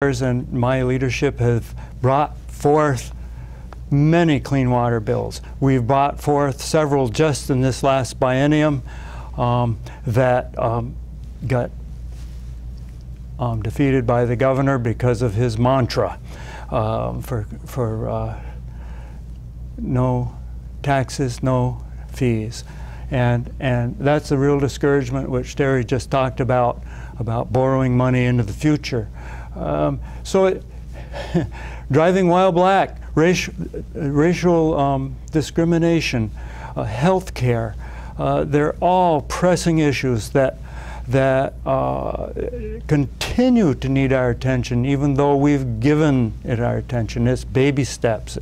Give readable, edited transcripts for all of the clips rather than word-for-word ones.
and my leadership have brought forth many clean water bills. We've brought forth several just in this last biennium that got defeated by the governor because of his mantra for no taxes, no fees. And that's a real discouragement, which Terry just talked about borrowing money into the future. Driving while black, racial discrimination, health care, they're all pressing issues that continue to need our attention, even though we've given it our attention. It's baby steps.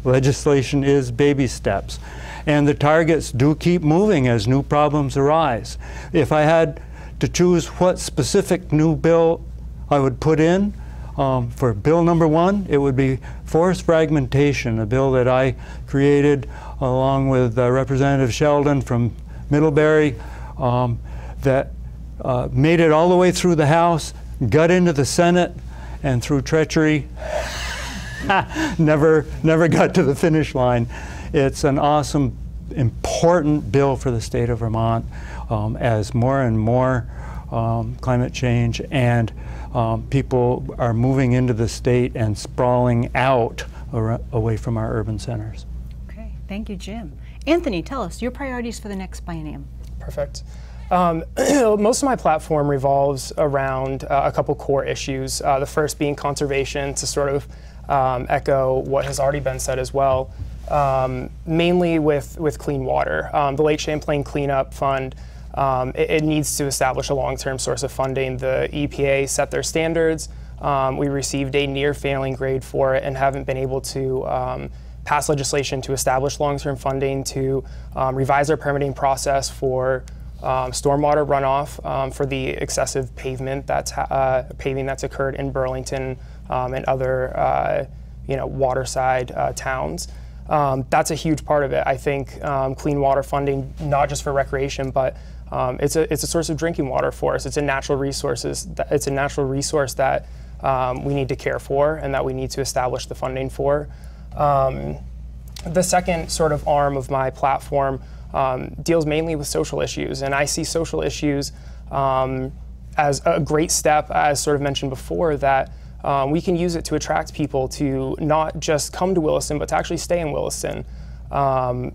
Legislation is baby steps. And the targets do keep moving as new problems arise. If I had to choose what specific new bill I would put in for bill number 1, it would be forest fragmentation, a bill that I created along with Representative Sheldon from Middlebury that made it all the way through the House, got into the Senate, and through treachery never got to the finish line. It's an awesome, important bill for the state of Vermont as more and more climate change and people are moving into the state and sprawling out away from our urban centers. Okay, thank you, Jim. Anthony, tell us your priorities for the next biennium. Perfect. Most of my platform revolves around a couple core issues. The first being conservation, to sort of echo what has already been said as well, mainly with clean water. The Lake Champlain Cleanup Fund, it needs to establish a long-term source of funding. The EPA set their standards. We received a near failing grade for it and haven't been able to pass legislation to establish long-term funding to revise our permitting process for stormwater runoff for the excessive pavement paving that's occurred in Burlington and other waterside towns. That's a huge part of it. I think clean water funding, not just for recreation, but it's a source of drinking water for us. It's a natural resource that we need to care for and that we need to establish the funding for. The second sort of arm of my platform deals mainly with social issues, and I see social issues as a great step, as sort of mentioned before, that we can use it to attract people to not just come to Williston, but to actually stay in Williston.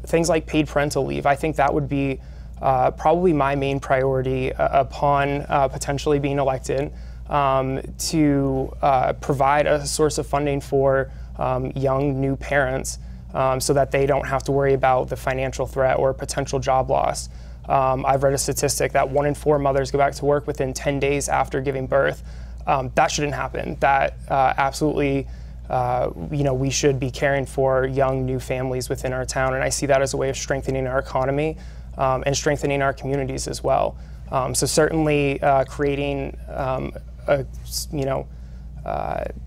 Things like paid parental leave, I think that would be probably my main priority upon potentially being elected, to provide a source of funding for young new parents so that they don't have to worry about the financial threat or potential job loss. I've read a statistic that 1 in 4 mothers go back to work within 10 days after giving birth. That shouldn't happen. That absolutely, we should be caring for young new families within our town, and I see that as a way of strengthening our economy and strengthening our communities as well. So certainly creating a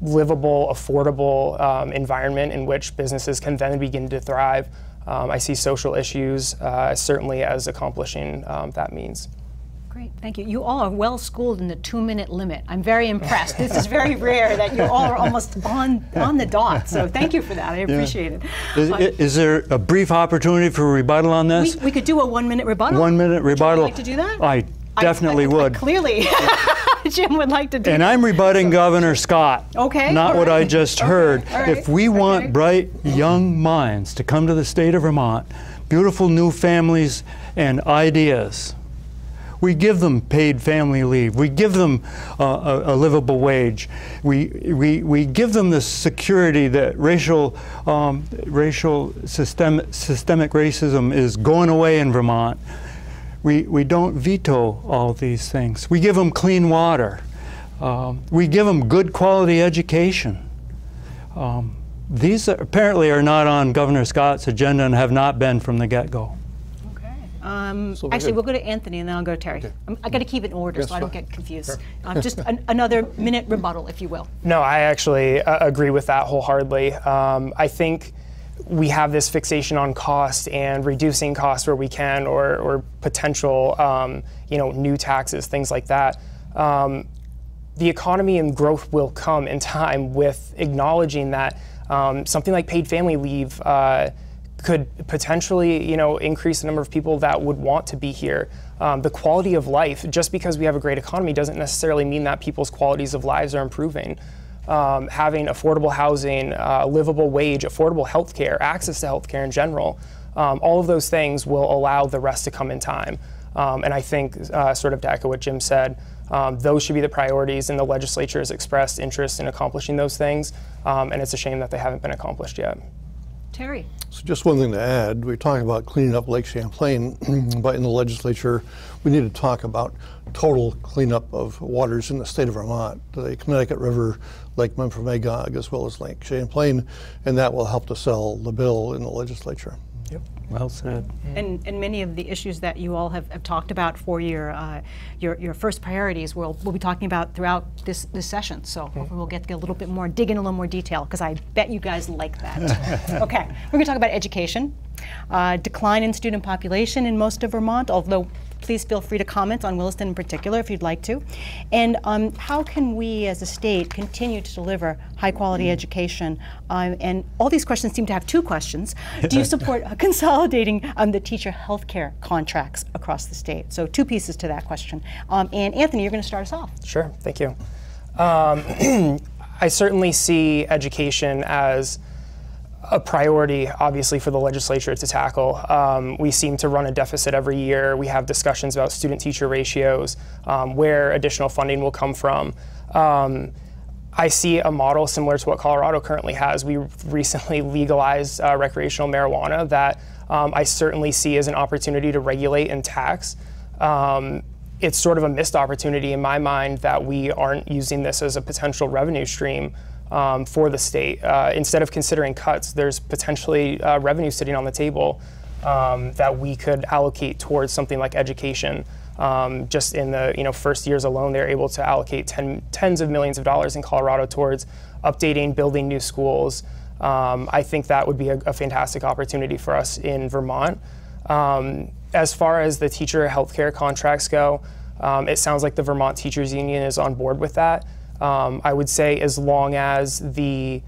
livable, affordable environment in which businesses can then begin to thrive. I see social issues certainly as accomplishing that means. Great, thank you. You all are well schooled in the 2-minute limit. I'm very impressed. This is very rare that you all are almost on the dot. So thank you for that. I appreciate it. Is there a brief opportunity for a rebuttal on this? We could do a 1-minute rebuttal. 1-minute rebuttal. Would you like to do that? I definitely would. Clearly, Jim would like to do. And I'm rebutting Governor Scott. Okay. Not what I just heard. Right. If we want bright young minds to come to the state of Vermont, beautiful new families and ideas, we give them paid family leave. We give them a livable wage. We give them the security that racial systemic racism is going away in Vermont. We don't veto all these things. We give them clean water. We give them good quality education. These apparently are not on Governor Scott's agenda and have not been from the get-go. Actually, we'll go to Anthony and then I'll go to Terry. Okay. I got to keep it in order so I don't get confused. Sure. Just another minute rebuttal, if you will. No, I actually agree with that wholeheartedly. I think we have this fixation on cost and reducing costs where we can, or potential, new taxes, things like that. the economy and growth will come in time with acknowledging that something like paid family leave could potentially, increase the number of people that would want to be here. The quality of life, just because we have a great economy doesn't necessarily mean that people's qualities of lives are improving. Having affordable housing, livable wage, affordable healthcare, access to healthcare in general, all of those things will allow the rest to come in time. And I think, sort of to echo what Jim said, those should be the priorities, and the legislature has expressed interest in accomplishing those things, and it's a shame that they haven't been accomplished yet. Terry. So just one thing to add, we're talking about cleaning up Lake Champlain, but in the legislature, we need to talk about total cleanup of waters in the state of Vermont, the Connecticut River, Lake Macaig, as well as Lake Champlain, and that will help to sell the bill in the legislature. Yep. Well said. And many of the issues that you all have talked about for your first priorities, we'll be talking about throughout this session. So hopefully we'll get a little bit more, dig in a little more detail, because I bet you guys like that. Okay, we're going to talk about education, decline in student population in most of Vermont, although please feel free to comment on Williston in particular if you'd like to. And how can we as a state continue to deliver high quality education? And all these questions seem to have two questions. Do you support consolidating the teacher healthcare contracts across the state? So two pieces to that question. And Anthony, you're going to start us off. Sure, thank you. I certainly see education as a priority, obviously, for the legislature to tackle. We seem to run a deficit every year. We have discussions about student-teacher ratios, where additional funding will come from. I see a model similar to what Colorado currently has. We recently legalized recreational marijuana that I certainly see as an opportunity to regulate and tax. It's sort of a missed opportunity in my mind that we aren't using this as a potential revenue stream for the state. Instead of considering cuts, there's potentially revenue sitting on the table that we could allocate towards something like education. Just in the first years alone, they're able to allocate tens of millions of dollars in Colorado towards updating, building new schools. I think that would be a fantastic opportunity for us in Vermont. As far as the teacher healthcare contracts go, it sounds like the Vermont Teachers Union is on board with that. I would say as long as the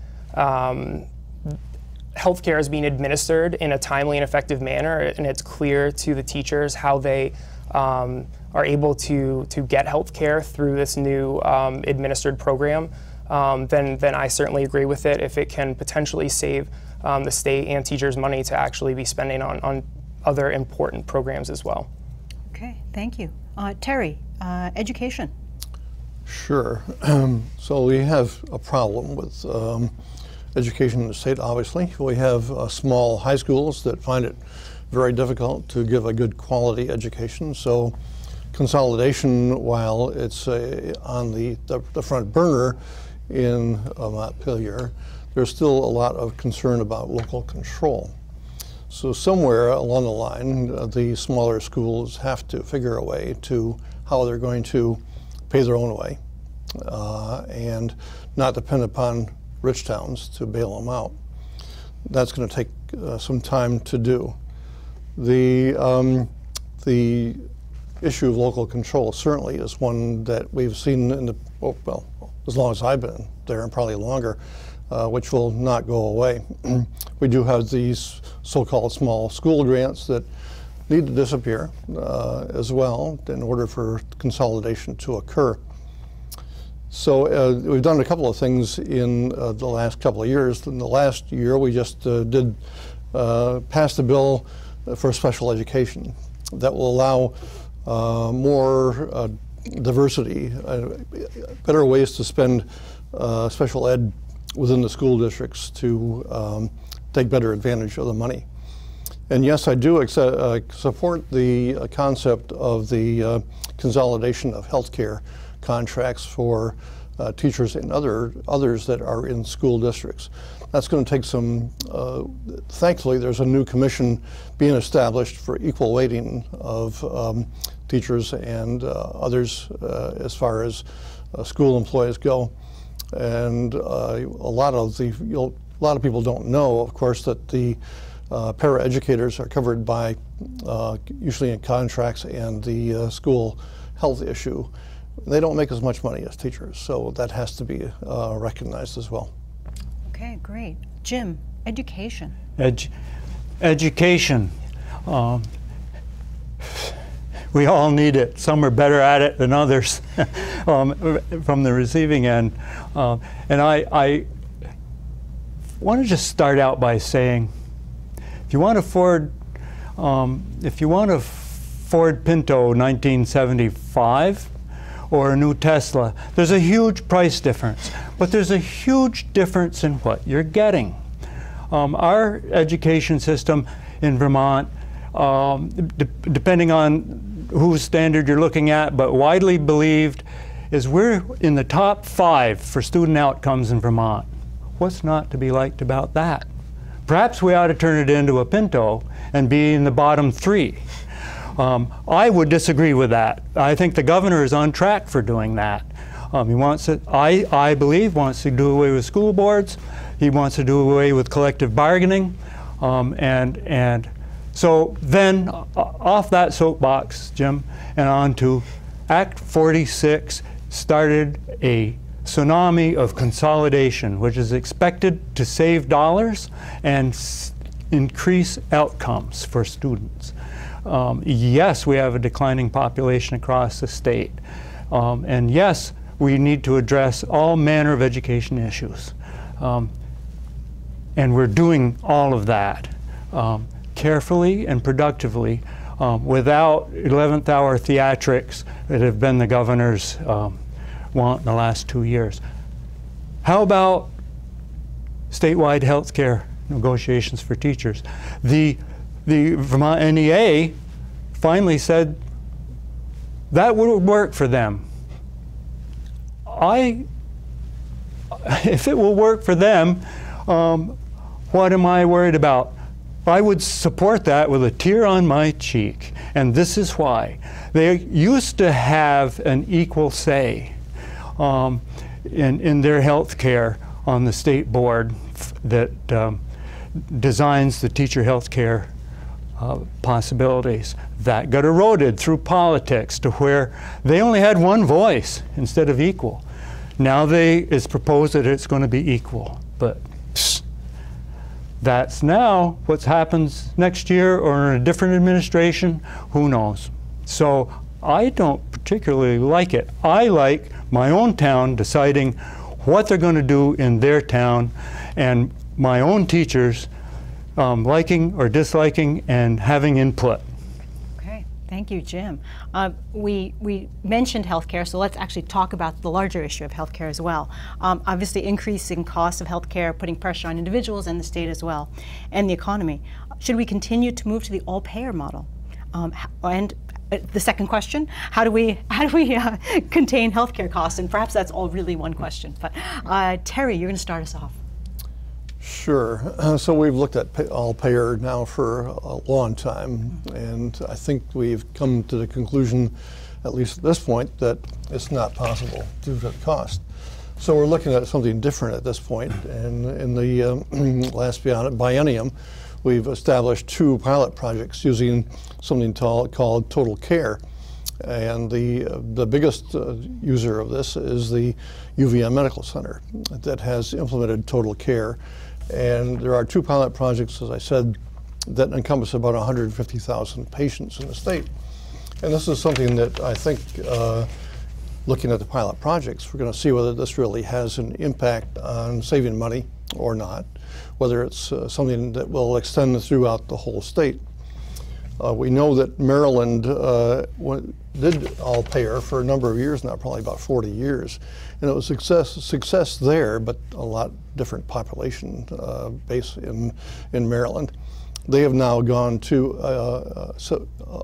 healthcare is being administered in a timely and effective manner, and it's clear to the teachers how they are able to get healthcare through this new administered program, then I certainly agree with it if it can potentially save the state and teachers money to actually be spending on other important programs as well. Okay, thank you. Terry, education. Sure. So we have a problem with education in the state, obviously. We have small high schools that find it very difficult to give a good quality education. So consolidation, while it's on the front burner in Montpelier, there's still a lot of concern about local control. So somewhere along the line, the smaller schools have to figure a way to how they're going to pay their own way and not depend upon rich towns to bail them out. That's going to take some time to do. The issue of local control certainly is one that we've seen in the, well, as long as I've been there and probably longer, which will not go away. We do have these so-called small school grants that need to disappear as well in order for consolidation to occur. So we've done a couple of things in the last couple of years. In the last year, we just passed a bill for special education that will allow more diversity, better ways to spend special ed within the school districts to take better advantage of the money. And yes, I do support the concept of the consolidation of healthcare contracts for teachers and others that are in school districts. That's going to take some, thankfully there's a new commission being established for equal weighting of teachers and others as far as school employees go. And a lot of people don't know, of course, that the paraeducators are covered by usually in contracts and the school health issue. they don't make as much money as teachers, so that has to be recognized as well. Okay, great. Jim, education. Education. We all need it. Some are better at it than others from the receiving end. And I want to just start out by saying, if you want a Ford Pinto 1975 or a new Tesla, there's a huge price difference, but there's a huge difference in what you're getting. Our education system in Vermont, depending on whose standard you're looking at, but widely believed, is we're in the top 5 for student outcomes in Vermont. What's not to be liked about that? Perhaps we ought to turn it into a Pinto and be in the bottom 3. I would disagree with that. I think the governor is on track for doing that. He wants to, I believe, wants to do away with school boards. He wants to do away with collective bargaining. And so then off that soapbox, Jim, and on to Act 46 started a tsunami of consolidation, which is expected to save dollars and increase outcomes for students. Yes, we have a declining population across the state. And yes, we need to address all manner of education issues. And we're doing all of that carefully and productively without 11th hour theatrics that have been the governor's want in the last 2 years. How about statewide health care negotiations for teachers? The Vermont NEA finally said that would work for them. If it will work for them, what am I worried about? I would support that with a tear on my cheek, and this is why. They used to have an equal say in their health care on the state board that designs the teacher health care possibilities. That got eroded through politics to where they only had one voice instead of equal. Now it's proposed that it's going to be equal, but that's now what happens next year or in a different administration, who knows. So I don't particularly like it. I like my own town deciding what they're going to do in their town, and my own teachers liking or disliking and having input. Okay, thank you, Jim. We mentioned healthcare, so let's actually talk about the larger issue of healthcare as well. Obviously, increasing costs of healthcare, putting pressure on individuals and the state as well, and the economy. Should we continue to move to the all-payer model? And the second question: how do we contain healthcare costs? And perhaps that's all really one question. But Terry, you're going to start us off. Sure. So we've looked at all-payer now for a long time, and I think we've come to the conclusion, at least at this point, that it's not possible due to the cost. So we're looking at something different at this point, and in the last biennium, we've established 2 pilot projects using something called Total Care. And the biggest user of this is the UVM Medical Center that has implemented Total Care. And there are 2 pilot projects, as I said, that encompass about 150,000 patients in the state. And this is something that I think, looking at the pilot projects, we're going to see whether this really has an impact on saving money or not, whether it's something that will extend throughout the whole state. We know that Maryland did all-payer for a number of years now, probably about 40 years. And it was a success there, but a lot different population base in Maryland. They have now gone to,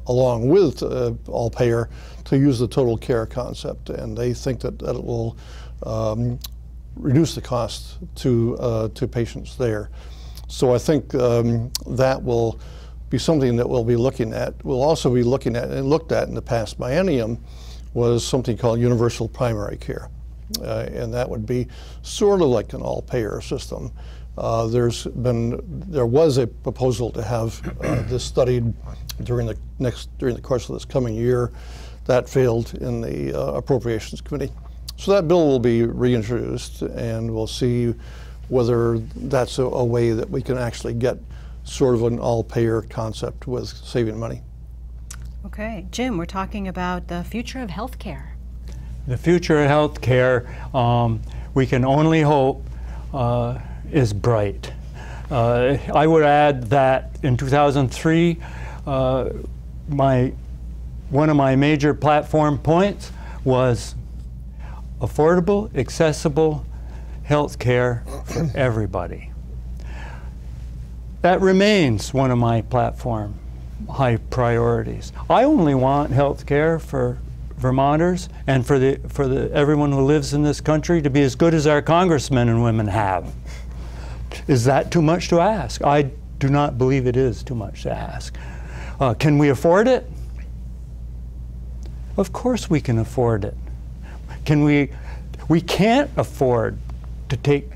along with all-payer, to use the total care concept, and they think that it will reduce the cost to patients there. So I think that will be something that we'll be looking at. We'll also be looking at, and looked at in the past biennium, was something called universal primary care. And that would be sort of like an all-payer system. There was a proposal to have this studied during the course of this coming year. That failed in the Appropriations Committee. So that bill will be reintroduced, and we'll see whether that's a way that we can actually get sort of an all-payer concept with saving money. Okay, Jim, we're talking about the future of healthcare. The future of healthcare, we can only hope, is bright. I would add that in 2003, one of my major platform points was affordable, accessible health care for everybody. That remains one of my platform high priorities. I only want health care for Vermonters and for everyone who lives in this country to be as good as our congressmen and women have. Is that too much to ask? I do not believe it is too much to ask. Can we afford it? Of course we can afford it. We can't afford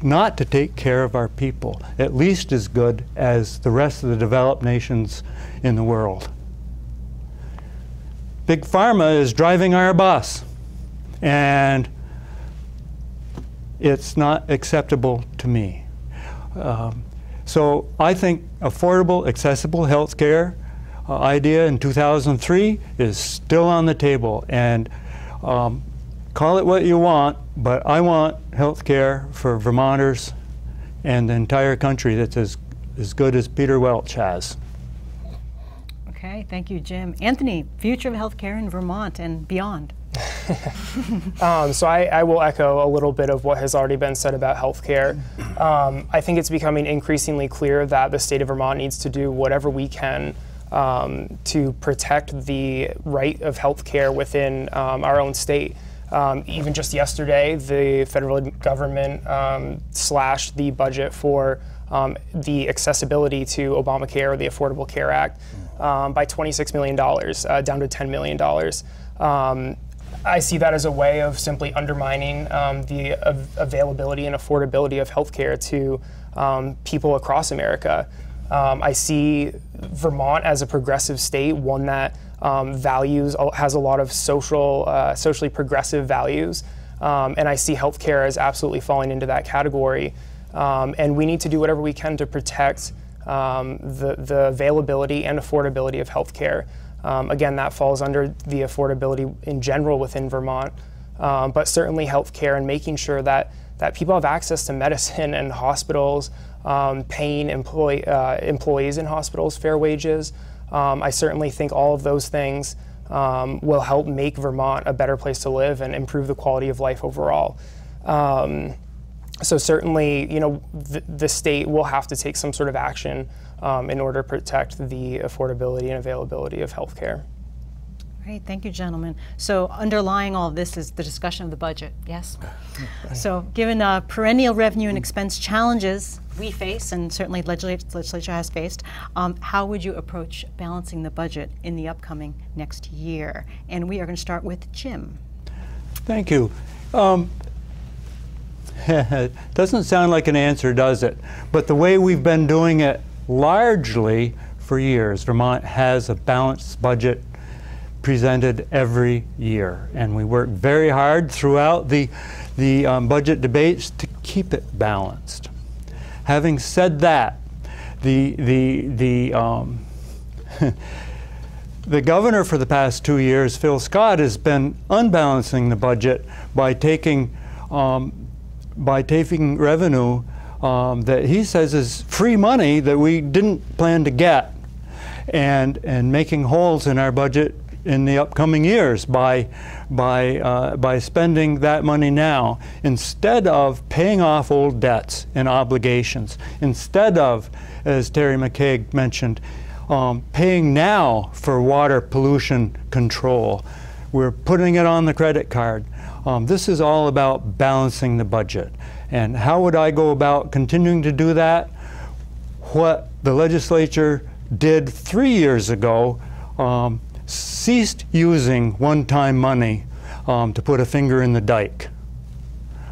not to take care of our people at least as good as the rest of the developed nations in the world. Big Pharma is driving our bus, and it's not acceptable to me. So I think affordable, accessible health care idea in 2003 is still on the table, and call it what you want, but I want health care for Vermonters and the entire country that's as good as Peter Welch has. Okay, thank you, Jim. Anthony, future of healthcare in Vermont and beyond. So I will echo a little bit of what has already been said about healthcare. I think it's becoming increasingly clear that the state of Vermont needs to do whatever we can to protect the right of healthcare within our own state. Even just yesterday, the federal government slashed the budget for the accessibility to Obamacare, or the Affordable Care Act, by $26 million, down to $10 million. I see that as a way of simply undermining the availability and affordability of healthcare to people across America. I see Vermont as a progressive state, one that has a lot of socially progressive values, and I see healthcare as absolutely falling into that category. And we need to do whatever we can to protect the availability and affordability of healthcare. Again, that falls under the affordability in general within Vermont, but certainly healthcare and making sure that people have access to medicine and hospitals, paying employees in hospitals fair wages. I certainly think all of those things will help make Vermont a better place to live and improve the quality of life overall. So certainly, you know, the state will have to take some sort of action in order to protect the affordability and availability of health care. Great, thank you, gentlemen. So underlying all of this is the discussion of the budget, yes? So given perennial revenue and expense challenges we face, and certainly legislature has faced, how would you approach balancing the budget in the upcoming next year? And we are going to start with Jim. Thank you. Doesn't sound like an answer, does it? But the way we've been doing it largely for years, Vermont has a balanced budget presented every year, and we work very hard throughout the budget debates to keep it balanced. Having said that, the governor for the past 2 years, Phil Scott, has been unbalancing the budget by taking revenue that he says is free money that we didn't plan to get, and making holes in our budget in the upcoming years by spending that money now, instead of paying off old debts and obligations, instead of, as Terry Macaig mentioned, paying now for water pollution control. We're putting it on the credit card. This is all about balancing the budget. And how would I go about continuing to do that? What the legislature did 3 years ago, ceased using one-time money to put a finger in the dike.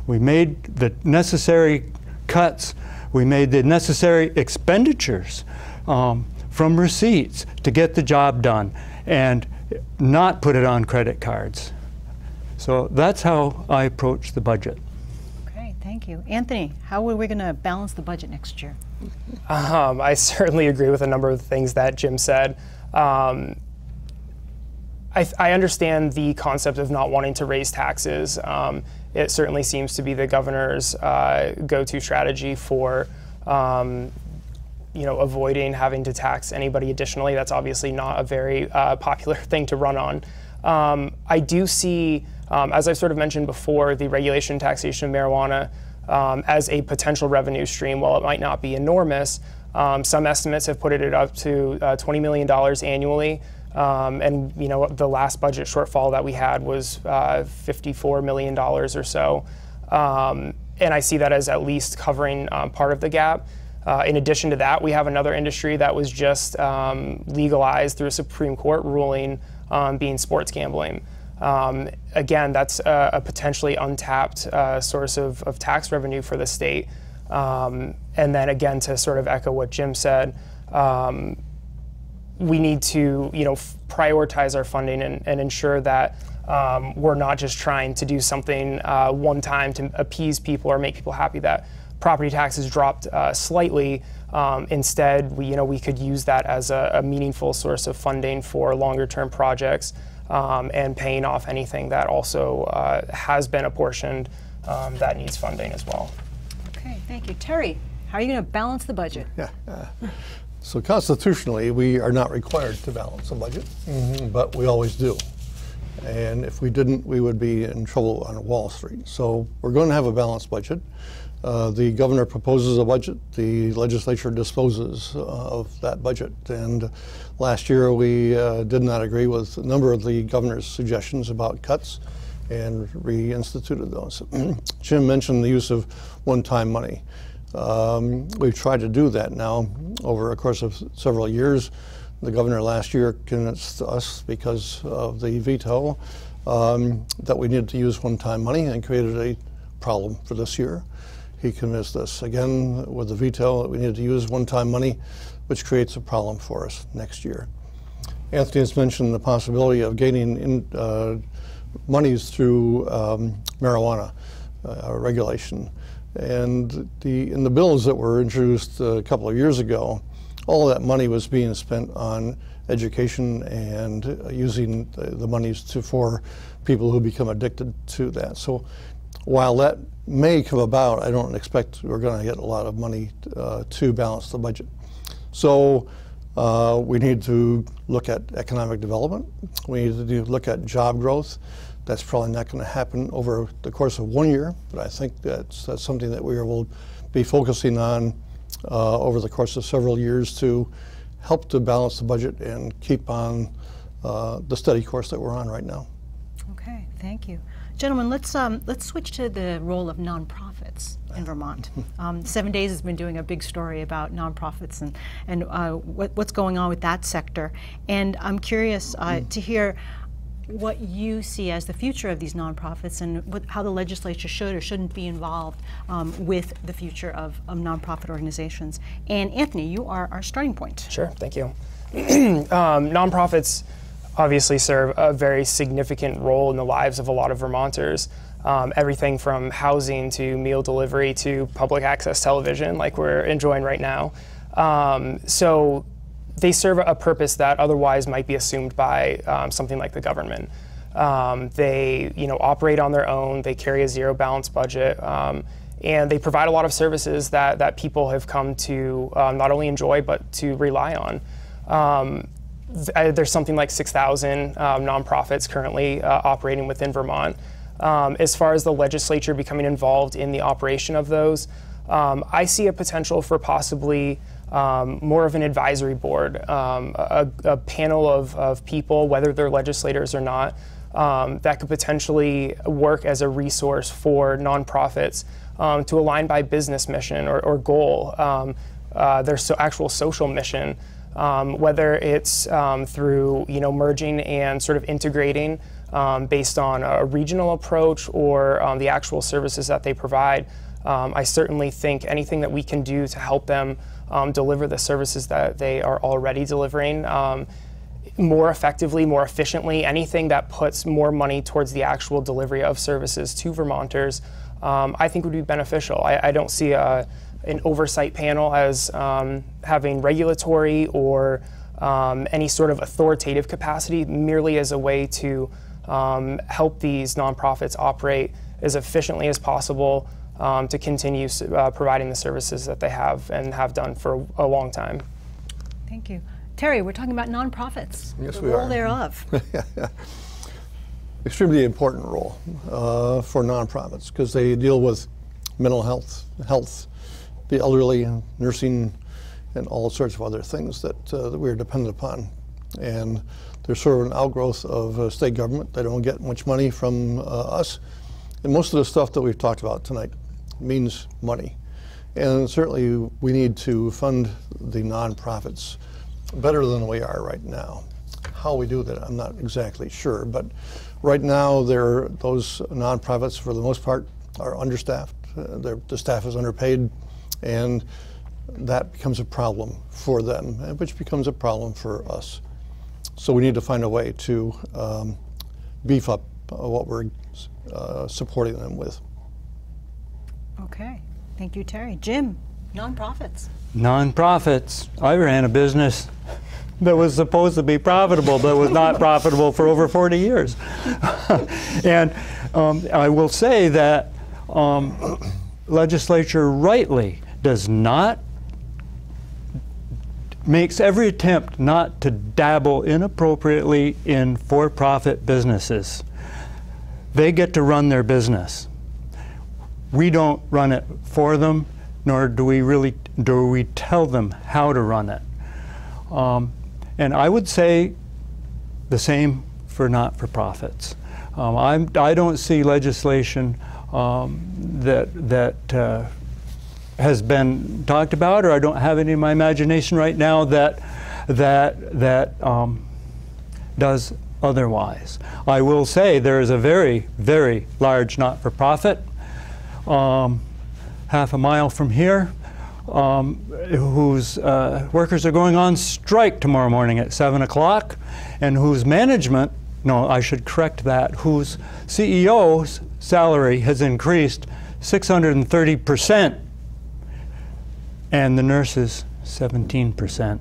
We made the necessary cuts. We made the necessary expenditures from receipts to get the job done. And not put it on credit cards. So that's how I approach the budget. Okay, thank you. Anthony, how are we going to balance the budget next year? I certainly agree with a number of the things that Jim said. I understand the concept of not wanting to raise taxes. It certainly seems to be the governor's go-to strategy for avoiding having to tax anybody additionally. That's obviously not a very popular thing to run on. I do see, as I've sort of mentioned before, the regulation and taxation of marijuana as a potential revenue stream. While it might not be enormous, some estimates have put it up to $20 million annually. And the last budget shortfall that we had was $54 million or so. And I see that as at least covering part of the gap. In addition to that, we have another industry that was just legalized through a Supreme Court ruling, being sports gambling. Again, that's a potentially untapped source of tax revenue for the state. And then again, to sort of echo what Jim said, we need to prioritize our funding and ensure that we're not just trying to do something one time to appease people or make people happy that property taxes dropped slightly. Instead, we could use that as a meaningful source of funding for longer term projects and paying off anything that also has been apportioned that needs funding as well. Okay, thank you. Terry, how are you going to balance the budget? Yeah. So constitutionally, we are not required to balance a budget, but we always do. And if we didn't, we would be in trouble on Wall Street. So we're going to have a balanced budget. The governor proposes a budget, the legislature disposes of that budget. And last year we did not agree with a number of the governor's suggestions about cuts and reinstituted those. Jim mentioned the use of one-time money. We've tried to do that now over a course of several years. The governor last year convinced us, because of the veto, that we needed to use one-time money and created a problem for this year. He convinced us again with the veto that we needed to use one-time money, which creates a problem for us next year. Anthony has mentioned the possibility of gaining monies through marijuana regulation. And in the bills that were introduced a couple of years ago, all of that money was being spent on education and using the monies for people who become addicted to that. So while that may come about, I don't expect we're going to get a lot of money to balance the budget. So we need to look at economic development. We need to look at job growth. That's probably not going to happen over the course of 1 year, but I think that's something that we will be focusing on over the course of several years to help to balance the budget and keep on the steady course that we're on right now. Okay, thank you. Gentlemen, let's switch to the role of nonprofits in Vermont. 7 Days has been doing a big story about nonprofits and what's going on with that sector. And I'm curious to hear what you see as the future of these nonprofits and how the legislature should or shouldn't be involved with the future of nonprofit organizations. And Anthony, you are our starting point. Sure, thank you. Nonprofits obviously serve a very significant role in the lives of a lot of Vermonters. Everything from housing to meal delivery to public access television like we're enjoying right now. So they serve a purpose that otherwise might be assumed by something like the government. They operate on their own, they carry a zero balance budget, and they provide a lot of services that people have come to not only enjoy but to rely on. There's something like 6,000 nonprofits currently operating within Vermont. As far as the legislature becoming involved in the operation of those, I see a potential for possibly more of an advisory board, a panel of people, whether they're legislators or not, that could potentially work as a resource for nonprofits to align by business mission or goal, their actual social mission. Whether it's through merging and sort of integrating based on a regional approach or the actual services that they provide. I certainly think anything that we can do to help them deliver the services that they are already delivering more effectively, more efficiently, anything that puts more money towards the actual delivery of services to Vermonters, I think would be beneficial. I don't see an oversight panel as having regulatory or any sort of authoritative capacity, merely as a way to help these nonprofits operate as efficiently as possible to continue providing the services that they have and have done for a long time. Thank you. Terry, we're talking about nonprofits. Yes, the we role are. thereof. Extremely important role for nonprofits because they deal with mental health, the elderly, nursing, and all sorts of other things that we're dependent upon. And they're sort of an outgrowth of state government. They don't get much money from us. And most of the stuff that we've talked about tonight means money. And certainly we need to fund the nonprofits better than we are right now. How we do that, I'm not exactly sure. But right now, those nonprofits, for the most part, are understaffed. The staff is underpaid, and that becomes a problem for them, which becomes a problem for us. So we need to find a way to beef up what we're supporting them with. Okay. Thank you, Terry. Jim, nonprofits. Nonprofits. I ran a business that was supposed to be profitable, but was not profitable for over 40 years. And I will say that legislature rightly makes every attempt not to dabble inappropriately in for-profit businesses. They get to run their business. We don't run it for them, nor do we tell them how to run it. And I would say the same for not-for-profits. I don't see legislation that has been talked about, or I don't have any in my imagination right now that does otherwise. I will say there is a very, very large not-for-profit half a mile from here, whose workers are going on strike tomorrow morning at 7 o'clock, and whose management, no, I should correct that, whose CEO's salary has increased 630%, and the nurses 17%.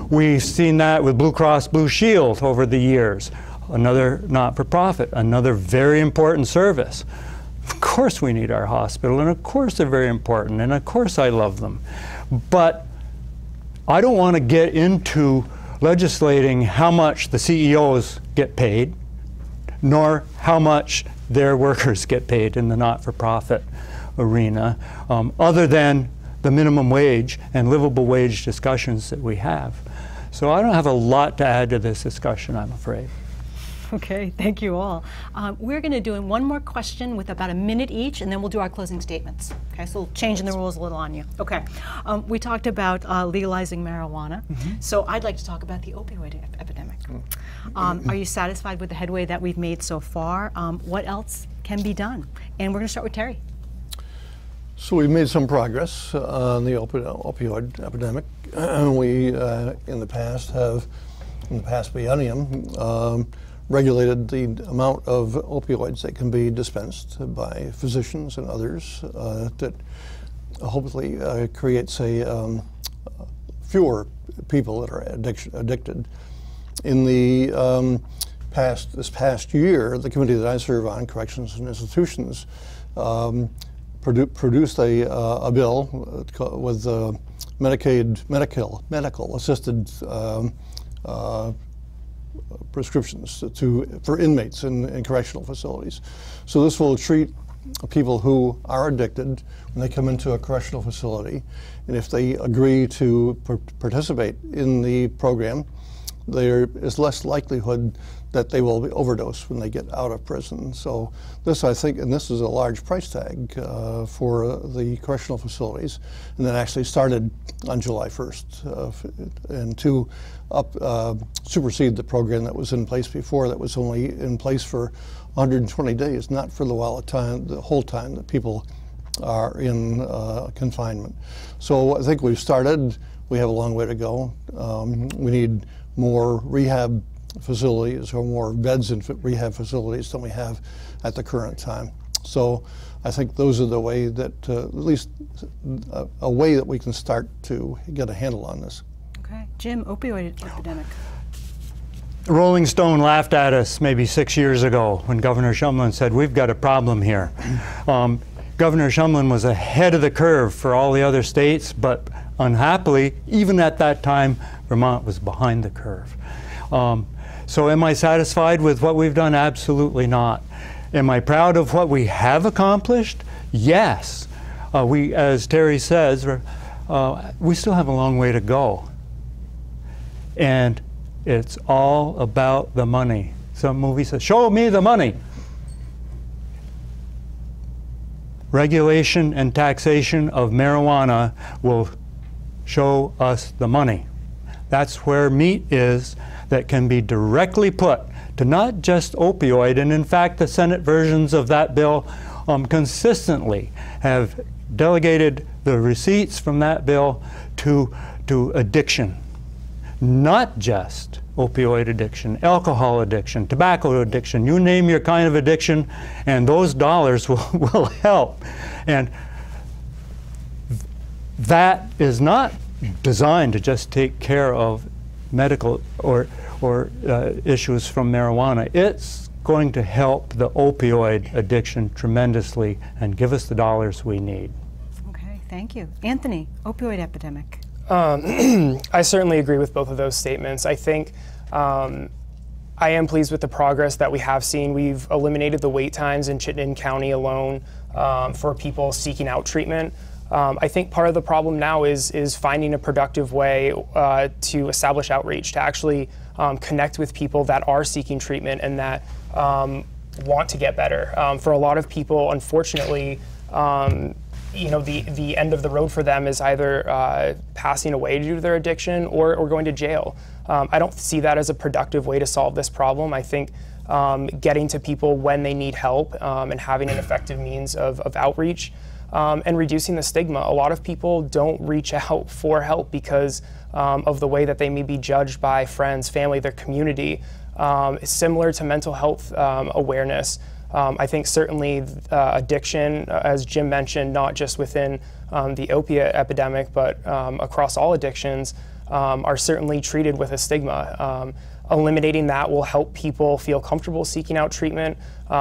We've seen that with Blue Cross Blue Shield over the years, another not-for-profit, another very important service. Of course we need our hospital, and of course they're very important, and of course I love them. But I don't want to get into legislating how much the CEOs get paid, nor how much their workers get paid in the not-for-profit arena, other than the minimum wage and livable wage discussions that we have. So I don't have a lot to add to this discussion, I'm afraid. Okay, thank you all. We're going to do one more question with about a minute each, and then we'll do our closing statements. Okay, so we'll change the rules a little on you. Okay, we talked about legalizing marijuana, so I'd like to talk about the opioid epidemic. Are you satisfied with the headway that we've made so far? What else can be done? And we're going to start with Terry. So we've made some progress on the opioid epidemic. We, in the past biennium, regulated the amount of opioids that can be dispensed by physicians and others that hopefully creates fewer people that are addicted. In the this past year, the committee that I serve on, Corrections and Institutions, produced a bill with Medicaid, medical assisted prescriptions for inmates in correctional facilities. So this will treat people who are addicted when they come into a correctional facility, and if they agree to participate in the program, there is less likelihood that they will overdose when they get out of prison. So this, I think, and this is a large price tag for the correctional facilities, and that actually started on July 1st, and to supersede the program that was in place before, that was only in place for 120 days, not for the whole time that people are in confinement. So I think we've started. We have a long way to go. We need more rehab facilities or more beds in rehab facilities than we have at the current time. So I think those are the way that, at least a way that we can start to get a handle on this. Okay. Jim, opioid epidemic. Rolling Stone laughed at us maybe 6 years ago when Governor Shumlin said, we've got a problem here. Governor Shumlin was ahead of the curve for all the other states, but unhappily, even at that time, Vermont was behind the curve. So am I satisfied with what we've done? Absolutely not. Am I proud of what we have accomplished? Yes. We, as Terry says, we still have a long way to go. And it's all about the money. Some movie says, show me the money. Regulation and taxation of marijuana will show us the money. That's where meat is that can be directly put to not just opioid, and in fact the Senate versions of that bill consistently have delegated the receipts from that bill to addiction. Not just opioid addiction, alcohol addiction, tobacco addiction, you name your kind of addiction, and those dollars will help. And that is not designed to just take care of medical or issues from marijuana. It's going to help the opioid addiction tremendously and give us the dollars we need. Okay, thank you. Anthony, opioid epidemic. I certainly agree with both of those statements. I think I am pleased with the progress that we have seen. We've eliminated the wait times in Chittenden County alone for people seeking out treatment. I think part of the problem now is finding a productive way to establish outreach, to actually connect with people that are seeking treatment and that want to get better. For a lot of people, unfortunately, you know, the end of the road for them is either passing away due to their addiction or going to jail. I don't see that as a productive way to solve this problem. I think getting to people when they need help and having an effective means of outreach and reducing the stigma. A lot of people don't reach out for help because of the way that they may be judged by friends, family, their community. It's similar to mental health awareness. I think certainly addiction, as Jim mentioned, not just within the opiate epidemic, but across all addictions, are certainly treated with a stigma. Eliminating that will help people feel comfortable seeking out treatment.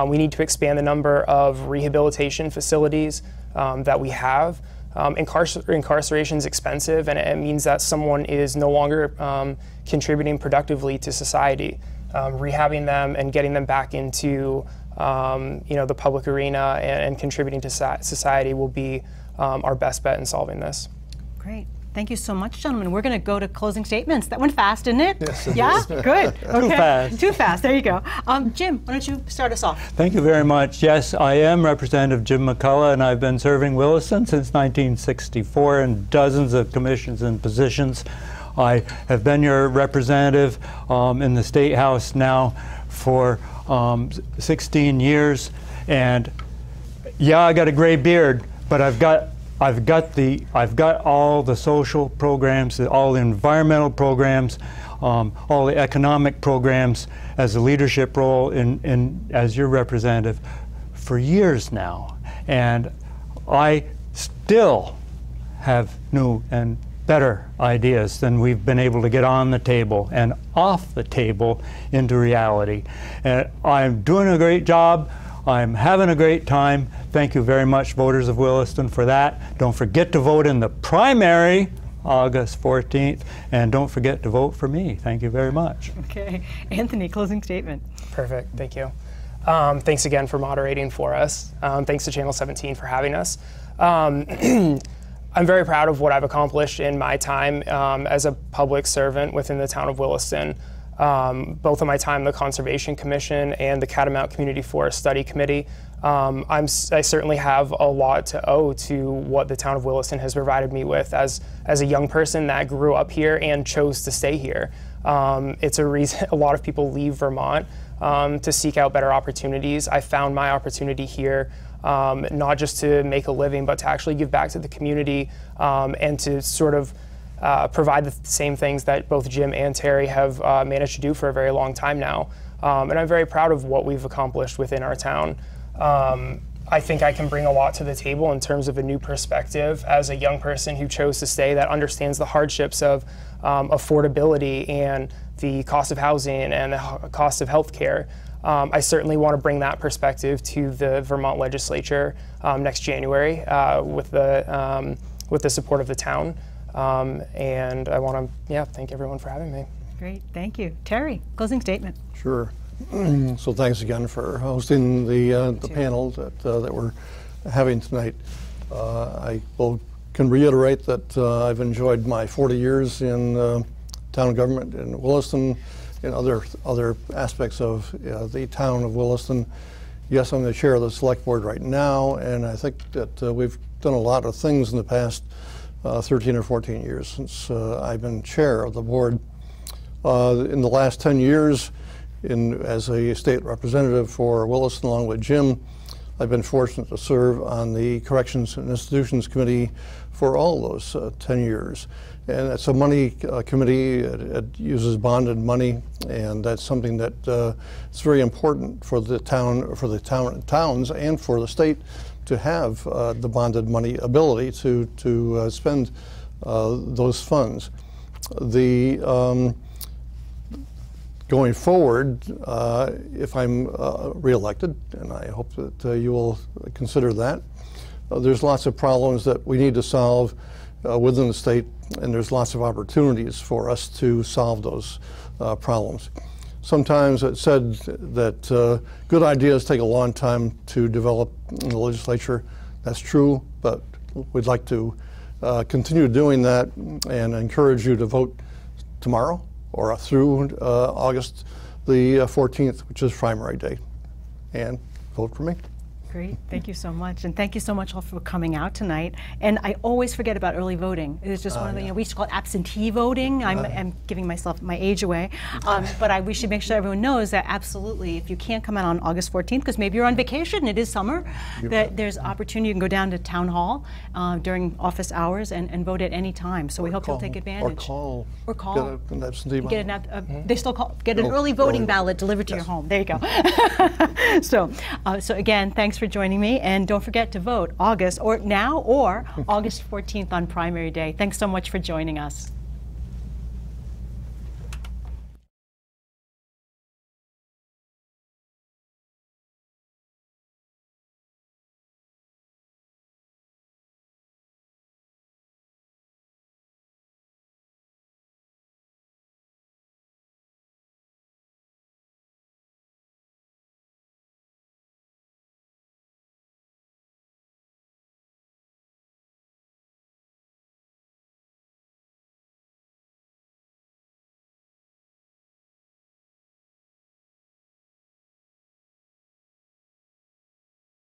We need to expand the number of rehabilitation facilities that we have. Incarceration is expensive, and it means that someone is no longer contributing productively to society. Rehabbing them and getting them back into you know, the public arena and contributing to society will be our best bet in solving this. Great. Thank you so much, gentlemen. We're going to go to closing statements. That went fast, didn't it? Yes. Yeah? Good. Okay. Too fast. Too fast. There you go. Jim, why don't you start us off? Thank you very much. Yes, I am Representative Jim McCullough, and I've been serving Williston since 1964 in dozens of commissions and positions. I have been your representative in the State House now for 16 years, and yeah, I got a gray beard, but I've got all the social programs, all the environmental programs, all the economic programs as a leadership role as your representative for years now, and I still have new and better ideas than we've been able to get on the table and off the table into reality. And I'm doing a great job. I'm having a great time. Thank you very much, voters of Williston, for that. Don't forget to vote in the primary, August 14th, and don't forget to vote for me. Thank you very much. Okay. Anthony, closing statement. Perfect. Thank you. Thanks again for moderating for us. Thanks to Channel 17 for having us. I'm very proud of what I've accomplished in my time as a public servant within the town of Williston. Both of my time in the Conservation Commission and the Catamount Community Forest Study Committee. I certainly have a lot to owe to what the town of Williston has provided me with as a young person that grew up here and chose to stay here. It's a reason a lot of people leave Vermont to seek out better opportunities. I found my opportunity here not just to make a living, but to actually give back to the community and to sort of provide the same things that both Jim and Terry have managed to do for a very long time now. And I'm very proud of what we've accomplished within our town. I think I can bring a lot to the table in terms of a new perspective as a young person who chose to stay, that understands the hardships of affordability and the cost of housing and the cost of healthcare. I certainly want to bring that perspective to the Vermont legislature next January with the support of the town. And I want to thank everyone for having me. Great, thank you. Terry, closing statement. Sure. So thanks again for hosting the panel that we're having tonight. I can reiterate that I've enjoyed my 40 years in town government in Williston, and other aspects of the town of Williston. Yes, I'm the chair of the select board right now, and I think that we've done a lot of things in the past 13 or 14 years since I've been chair of the board. In the last 10 years, as a state representative for Williston along with Jim, I've been fortunate to serve on the Corrections and Institutions Committee for all those 10 years. And it's a money committee. It uses bonded money, and that's something that is very important for the towns, and for the state to have the bonded money ability to spend those funds. Going forward, if I'm reelected, and I hope that you will consider that, there's lots of problems that we need to solve within the state, and there's lots of opportunities for us to solve those problems. Sometimes it's said that good ideas take a long time to develop in the legislature. That's true, but we'd like to continue doing that and encourage you to vote tomorrow or through August the 14th, which is primary day, and vote for me. Great, thank you so much, and thank you so much all for coming out tonight. And I always forget about early voting. It's just one of the, we used to call it absentee voting. I'm giving myself my age away, but we should make sure everyone knows that absolutely, if you can't come out on August 14th, because maybe you're on vacation, it is summer, that there's opportunity. You can go down to town hall during office hours and vote at any time. So we hope you'll take advantage. Or call. Get an absentee ballot. They still get an early voting ballot delivered to your home. There you go. So again, thanks for joining me, and don't forget to vote August or August 14th on primary day. Thanks so much for joining us.